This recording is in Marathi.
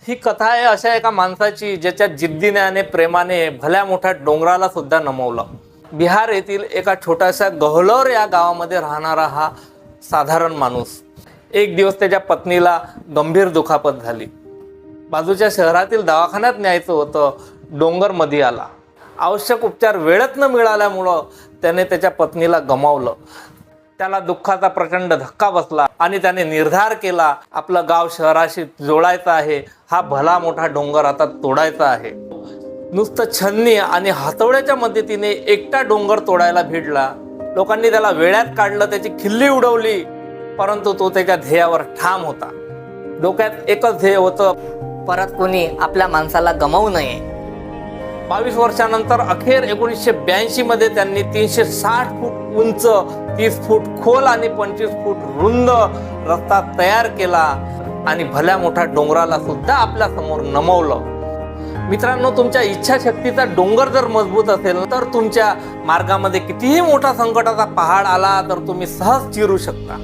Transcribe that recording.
ही कथा आहे अशा एका माणसाची ज्याच्या जिद्दीने आणि प्रेमाने भल्या मोठ्या डोंगराला सुद्धा नमवलं। बिहार येथील एका छोट्याशा गहलोर या गावामध्ये राहणारा हा साधारण माणूस एक दिवस त्याच्या पत्नीला गंभीर दुखापत झाली। बाजूच्या शहरातील दवाखान्यात न्यायचं होतं, डोंगर मध्ये आला। आवश्यक उपचार वेळेत न मिळाल्यामुळं त्याने त्याच्या पत्नीला गमावलं। त्याला दुःखाचा प्रचंड धक्का बसला आणि त्याने निर्धार केला, आपलं गाव शहराशी जोडायचं आहे, हा भला मोठा डोंगर आता तोडायचा आहे। नुसतं छन्नी आणि हातोड्याच्या मदतीने एकटा डोंगर तोडायला भिडला। लोकांनी त्याला वेळ्यात काढलं, त्याची खिल्ली उडवली, परंतु तो त्याच्या ध्येयावर ठाम होता। डोक्यात एकच ध्येय होतं, परत कोणी आपल्या माणसाला गमावू नये। 22 वर्षानंतर अखेर 1982 मध्ये त्यांनी 360 फूट उंच, 30 फूट खोल आणि 25 फूट रुंद रस्ता तयार केला आणि भल्या मोठ्या डोंगराला सुद्धा आपल्या समोर नमवलं। मित्रांनो, तुमच्या इच्छाशक्तीचा डोंगर जर मजबूत असेल तर तुमच्या मार्गामध्ये कितीही मोठा संकटाचा पहाड आला तर तुम्ही सहज चिरू शकता।